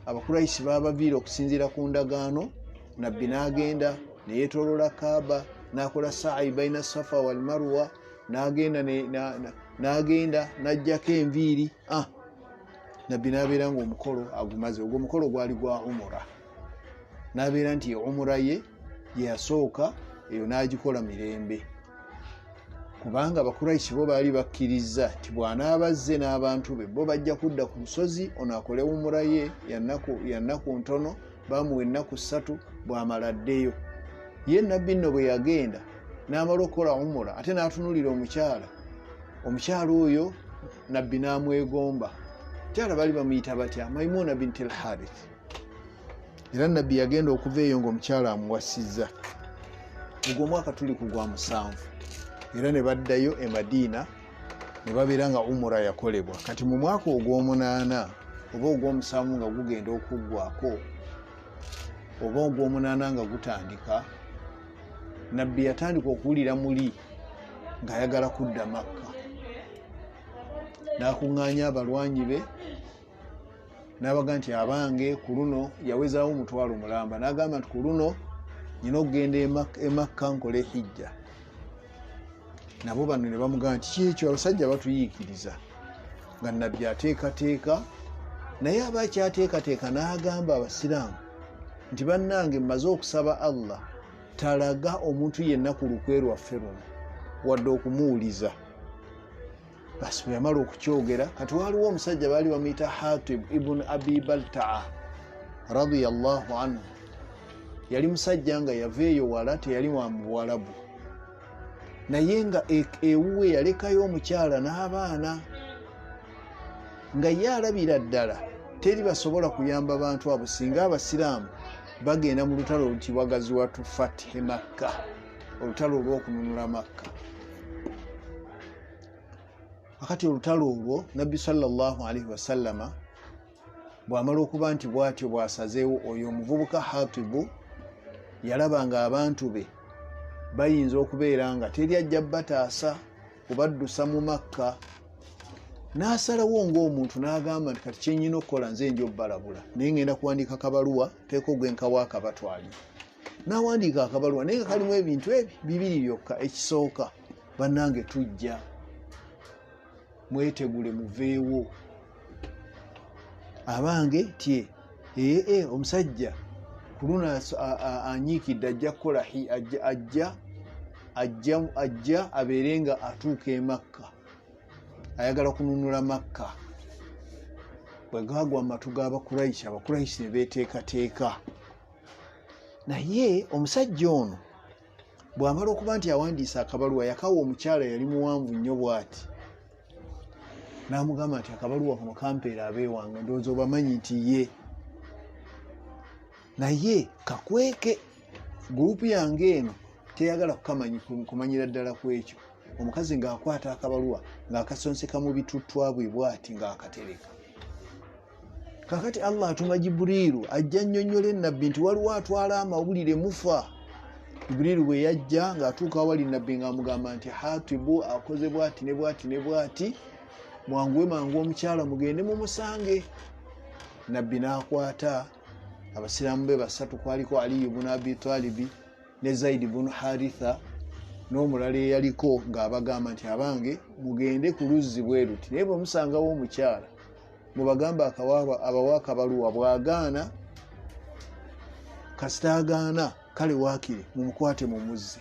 Abakuraishi baabaviira okusinziira ku ndagaano, nabbi n'agenda ne yeetooloola Kaaba, n'akola sa'i baina Safa wal Marwa, n'agenda n'aggyako enviiri. Nabbi n'abeera ng'omukolo agumaze. Ogwo omukolo gwali gwa umura. N'abeera nti umura ye yasooka eyo n'agikola mirembe, kubanga Abakuraishi bo baali bakkiriza nti bw'anaabazze n'abantu be bo bajja kudda ku lusozi, ono akole umura ye yannaku ntono, baamuwa ennaku 3, bw'amala addeyo. Ye nabbi nno bwe yagenda n'amala okukola umura ate n'atunulira omukyala oyo, nabbi n'amwegomba. Omukyala baali bamuyita batya? Maimuna binti al-Harith. Era nabbi yagenda okuva eyo ng'omukyala amuwasizza. Ogwo omwaka tuli ku gwa 7, era ne baddayo e Madiina ne babeera nga umura yakolebwa. Kati mu mwaka ogw'omunaana oba ogw'omusanvu nga gugenda okuggwako oba ogw'omunaana nga gutandika, nabbi yatandika okuwulira muli ng'ayagala kudda Makka. N'akuŋŋaanya abalwanyi be n'abaga nti abange ku luno yawezaawo omutwalo mulamba. N'agamba nti ku luno nyina okugenda e Makka nkole hijja. Nabo bano ne bamugamba nti kyekyo abasajja batuyiikiriza. Nga nabbi ateekateeka, naye aba akyateekateeka n'agamba abasiraamu nti bannange mmaze okusaba Allah talaga omuntu yenna ku lukwe lwaffe luno wadde okumuwuliza. Basi bwe yamala okukyogera, kati waliwo omusajja baali bamuyita Hatib ibn Abi Baltaa radiyallahu anhu. Yali musajja nga yava eyo wala, teyali wa mu Buwalabu, naye nga ewuwe yalekayo omukyala n'abaana, nga ye alabira ddala teri basobola kuyamba bantu abo singa abasiraamu bagenda mu lutalo olutibwa Gazwatu Fathi Makka, olutalo olw'okununula Makka. Akati olutalo olwo Nabbi sallallahu alaihi wasallama bw'amala okuba nti bw'atyo bw'asazeewo, oyo omuvubuka Hatibu yalabanga abantu be bayinza okubeera nga teri ajja bataasa kubaddusa mu Makka, n'asalawo ng'omuntu n'agamba nti kati kyenyina okukola nze nja obbalabula, naye ngenda kuwandiika akabaluwa teeko gwe nkawa akabatwalira. N'awandiika akabaluwa naye nga kalimu ebintu ebi bibiri byokka. Ekisooka, bannange tujja mwetegule muveewo. Abange tye omusajja ku luno anyiikidde ajja kukola ajja abeere nga atuuka e Makka, ayagala kununula Makka. Bwe gaagwa mu matu g'Abakuraishi, Abakuraishi ne beeteekateeka. Naye omusajja ono bw'amala okuba nti awandiisa akabaluwa, yakawa omukyala yali muwanvu nnyo bw'ati, n'amugamba nti akabaluwa kano kampeera abeewange, ndowooza obamanyi nti ye. Naye kakweke gurupu yange eno teyagala kumanyira ddala ku ekyo. Omukazi ng'akwata akabaluwa ng'akasonseka mu bituttwa bwe bw'ati ng'akatereka. Kakati Allah atuma Jibuliiru ajja annyonnyola Nabbi nti waliwo atwala amawulire mufa. Jibuliiru bwe yajja ng'atuuka awali Nabbi ng'amugamba nti Hatibu akoze bw'ati ne bw'ati ne bw'ati, mwanguwe mangu omukyala mugende mumusange. Nabbi n'akwata abasiraamu be basatu, kwaliko Ali ibn Abi Talib ne Zaid ibn Haritha n'omulala eyaliko, ng'abagamba nti abange mugende ku luzzi bwe luti, naye bwe musangawo omukyala mubagamba abawa akabaluwa, bw'agaana kasitaagaana kale waakire mumukwate mu muzzi.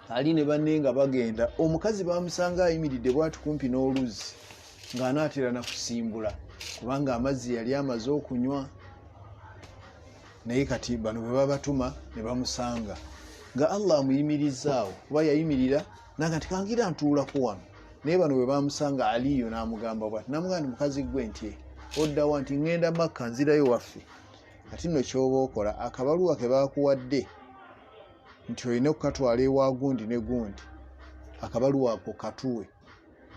Ali ne banne nga bagenda, omukazi bamusanga ayimiridde bw'ati kumpi n'oluzzi ng'anaatera na kusimbula kubanga amazzi yali amaze okunywa. Naye kati bano bwe babatuma ne bamusanga nga Allah amuyimirizaawo, kuba yayimirira naga nti kangira ntuulako wano. Naye bano bwe bamusanga Aliyo n'amugamba bw'ati, n'amugamba mukazi gwe nti oddawa nti ŋŋenda Makka nzirayo waffe. Kati nno ky'oba okola, akabaluwa ke baakuwadde nti olina okukatwala ewa gundi ne gundi, akabaluwa ako katuwe.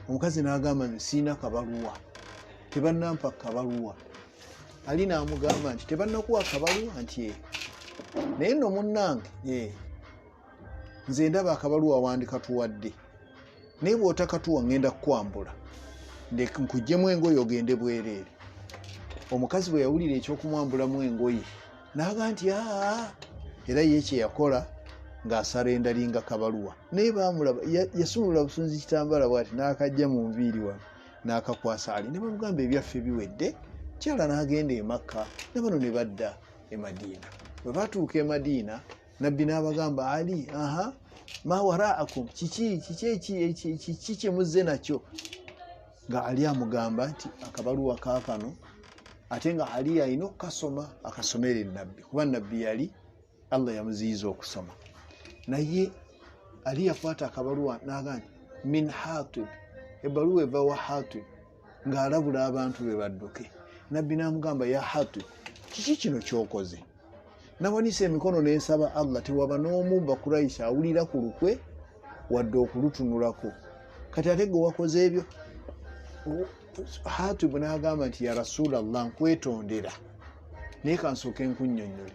Omukazi n'agamba nti siina kabaluwa, tebannampa kabaluwa. Ali n'amugamba nti tebannakuwa kabaluwa? Nti naye nno munnange nze ndaba akabaluwa wandikatuwadde, naye bw'otakatuwa ŋŋenda kukwambula, nkuggyemu engoye ogende bwereere. Omukazi bwe yawulira ekyokumwambulamu engoye n'aga nti era ye kye yakola ng'asala endalinga kabaluwa. Naye baamulaba yasunula busunzi kitambaala bw'ati n'akajja mu nviiri wano n'akakwasa Ali, ne bamugamba ebyaffe biwedde. Kyala n'agenda e Makka, ne bano ne badda e Madiina. Bwe baatuuka e Madiina, Nabbi n'abagamba Ali, ma waraakum, kiki kye muzze nakyo? Nga Ali amugamba nti akabaluwa kaakano, ate nga Ali alina okukasoma akasomere Nabbi, kuba Nabbi yali Allah yamuziyiza okusoma. Naye Ali yakwata akabaluwa n'agamba nti min Hatib, ebbaluwa eva wa Hatib, ng'alabula abantu be badduke. Nabbi n'amugamba ya Hatib, kiki kino ky'okoze? Nawanise emikono n'ensaba Allah tewaba n'omu Bakuraishi awulira ku lukwe wadde okulutunulako. Kati ate gwe wakoze ebyo? Hatibu n'agamba nti ya Rasulallah, nkwetondera naye kansooke nkunnyonnyole.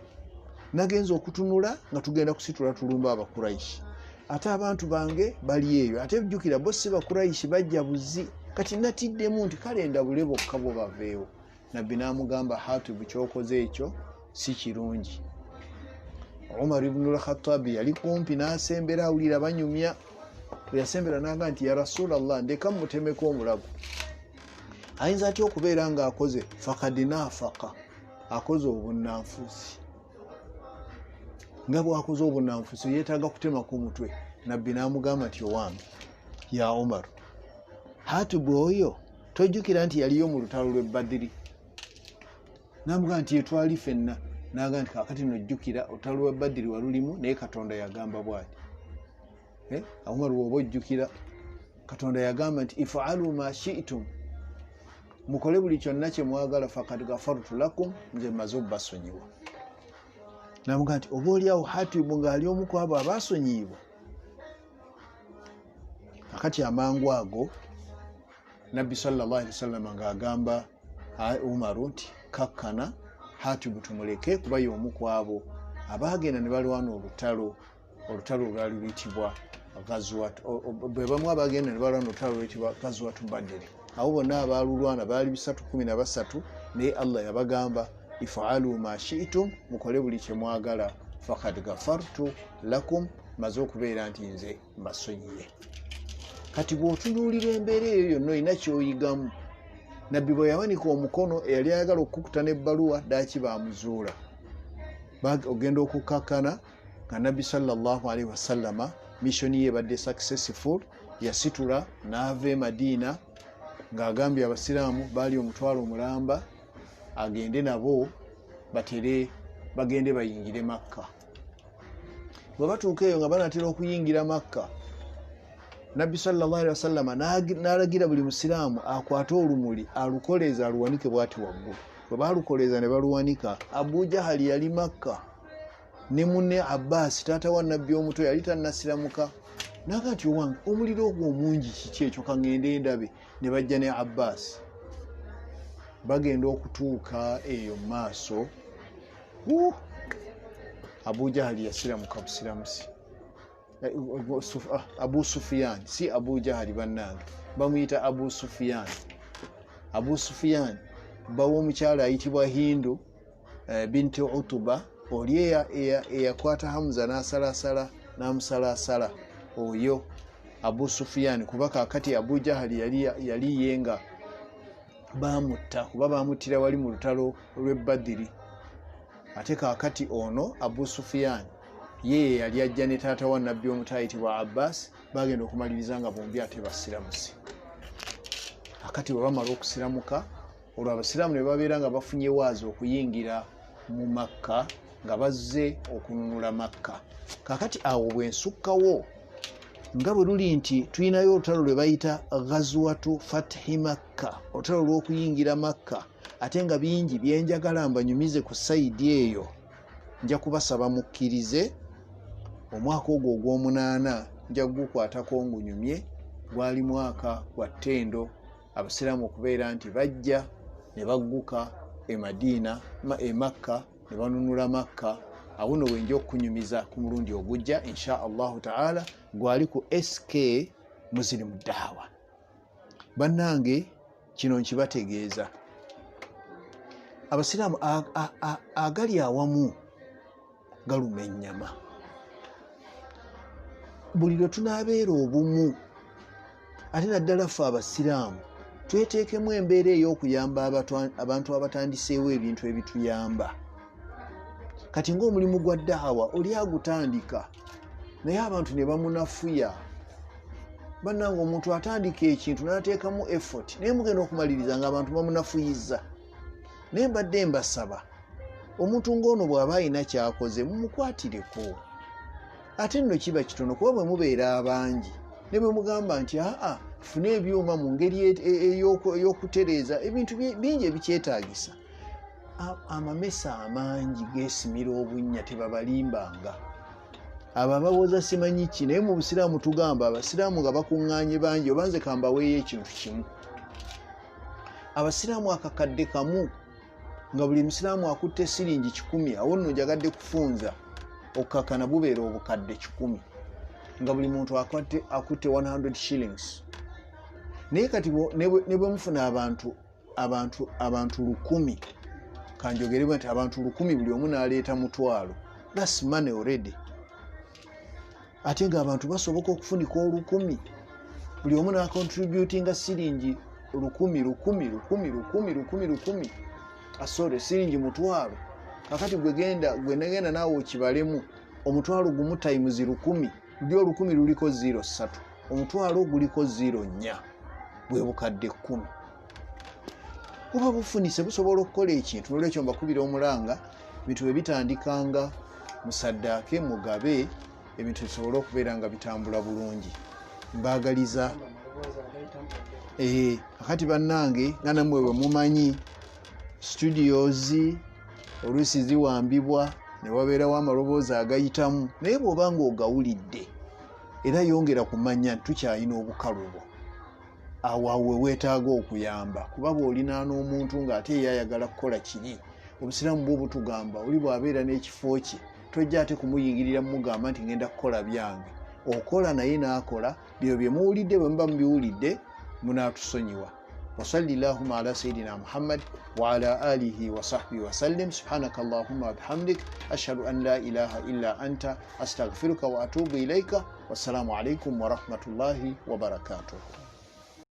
Nagenza okutunula nga tugenda kusitula tulumba Abakuraishi, ate abantu bange bali eyo, ate jjukira bo si Bakuraishi, bajja buzi. Kati natiddemu nti kale ndabule bokka bo baveewo. Nabbi n'amugamba Hatibu, ky'okoze ekyo si kirungi. Umar ibn al-Khattab yali kumpi n'asembera awulira banyumya. Bwe yasembera n'agamba nti ya Rasulallah, ndeka mutemeko omulago. Ayinza atya okubeera ng'akoze fakad nafaqa, akoze obunnanfuusi. Nga bw'akoze obunnanfuusi yeetaaga kutemako omutwe. Nabbi n'amugamba nti owange ya Omar, Hatibu oyo tojjukira nti yaliyo mu lutalo lw'e Badiri? N'amugamba nti yetwali ffenna. N'agamba nti kaakati nojjukira olutalo lw'e Badiri walulimu naye Katonda yagamba bw'ati. Omar bw'oba ojjukira Katonda yagamba nti ifaalu ma shi'tum, mukole buli kyonna kye mwagala, fakad gafartu lakum, nze mmaze obbasonyiwa. N'amugamba nti oba oliawo Hatibu ng'ali omu ku abo abaasonyiibwa. Kakati amangu ago Nabbi sallallahu alaihi wasallam ng'agamba Umaru nti kakkana Hatibu tumuleke kuba y'omu ku abo abaagenda ne balwana olutalo olwali luyitibwa Ghazwat. Bwe bamu abagenda ne balwana olutalo luyitibwa Ghazwat Badr. Abo bonna abaalulwana baali 313, naye Allah yabagamba ifaalu ma shi'tum, mukole buli kye mwagala, fakad gafartu lakum, maze okubeera nti nze mbasonyiye. Kati bw'otunuulira embeera eyo yonna olina ky'oyigamu. Nabbi bwe yawanika omukono eyali ayagala okukuta n'ebbaluwa daaki baamuzuula. Ogenda okukakkana nga Nabbi sallallahu alaihi wasallama missoni ye ebadde successful, yasitula n'ava e Madiina ng'agambye abasiraamu baali omutwalo mulamba agende nabo bagende bayingire Makka. Bwe batuuka eyo nga banatera okuyingira Makka, Nabbi sallallahu alaihi wasallama n'alagira buli musiraamu akwate olumuli alukoleeza aluwanike bw'ati waggulu. Bwe baalukoleeza ne baluwanika, Abu Jahali yali Makka ne munne Abbas taata wa Nabbi omuto yali tannasiramuka. N'agamba nti owange omuliro ogwo omungi kiki ekyo kangende ndabe? Ne bajja ne Abbas bagenda okutuuka eyo maaso, Abu Jahali yasiramuka busiramusi. Abu Sufyan, si Abu Jahali bannange, bamuyita Abu Sufyan. Abu Sufyan bawo omukyala ayitibwa Hindu binti Utuba, oli eyakwata Hamza n'asalasala n'amusalasala, oyo Abu Sufyan. Kuba kaakati Abu Jahali yali yenga bamutta, kuba bamuttira wali mu lutalo lw'e Badiri. Ate kaakati ono Abu Sufyan ye yali ajja ne taata wa Nabbi omuto ayitibwa Abbas, bagenda okumaliriza nga bombi ate basiramusi. Akati bwe bamala okusiramuka, olwo abasiraamu ne babeera nga bafunye waazi okuyingira mu Makka nga bazze okununula Makka. Kakati awo bwensukkawo nga bwe luli nti tulinayo olutalo lwe bayita Ghazwatu Fathi Makka, olutalo lw'okuyingira Makka, ate nga bingi byenjagala mbanyumize ku sayidi eyo. Nja kubasaba mukkirize omwaka ogwo ogw'omunaana nja gukwatako ngunyumye, gwali mwaka gwa ttendo abasiraamu okubeera nti bajja ne bagguka e Madiina e Makka ne banunula Makka. Awo nno wenja okunyumiza ku mulundi ogujja insha Allahu taala, gwali ku SK Muslim Daawa. Bannange kino nkibategeeza, abasiraamu agali awamu galuma ennyama. Buli lwe tunaabeera obumu, ate naddala ffe abasiraamu tweteekemu embeera ey'okuyamba abantu abatandiseewo ebintu ebituyamba. Kati ng'omulimu gwa daawa oli agutandika naye abantu ne bamunafuya. Bannange omuntu atandika ekintu n'ateekamu effort naye mugenda okumaliriza nga abantu bamunafuyizza. Naye mbadde mbasaba omuntu ng'ono bw'aba alina kyakoze mumukwatireko. Ate nno kiba kitono kuba bwe mubeera abangi ne bwe mugamba nti funa ebyuma mu ngeri ey'okutereeza ebintu bingi ebikyetaagisa. Amamesa amangi geesimira obunnya tebabalimbanga. Abo abawoza simanyi ki, naye mu busiraamu tugamba abasiraamu nga bakuŋŋaanye bangi obanze kambaweeyo ekintu kimu. Abasiraamu akakadde kamu nga buli musiraamu akutte siringi 100, awo nno njagadde kufunza okukakana bubeera obukadde 100 nga buli muntu akutte 100 shillings. Naye kati ne bwe mufuna abantu 1,000, kanjogerebwe nti abantu 1,000 buli omu n'aleeta mutwalo, that's money already. Ate nga abantu basoboka okufunika 10,000 buli omu n'acontributinga siringi 10,000. asore siringi mutwalo kakati gwe negenda naawe okibalemu omutwalo gumu times 10 lulyo 10 luliko 0.3 omutwalo guliko 0.4 bwe bukadde 10 buba bufunise busobola okukola ekintu olwekyo mbakubira omulanga ebintu bwe bitandikanga musaddaake mugabe ebintu bisobola okubeera nga bitambula bulungi mbaagaliza akati bannange nga nammwe bwe mumanyi studios oluusi ziwambibwa ne wabeerawo amaloboozi agayitamu naye bw'oba nga ogawulidde era yongera kumanya tukyalina obukalubo awawe weetaaga okuyamba kuba bw'olina n'omuntu ng'ate ye ayagala kukola kiri obusiraamu bwo butugamba oli bw'abeera n'ekifo kye tojja ate kumuyingirira mugamba nti ngenda kukola byange okola naye n'akola byo bye muwulidde bwe muba mubiwulidde munaatusonyiwa وصلى اللهم على سيدنا محمد وعلى آله وصحبه وسلم سبحانك اللهم وبحمدك أشهد أن لا إله إلا أنت أستغفرك وأتوب إليك والسلام عليكم ورحمة الله وبركاته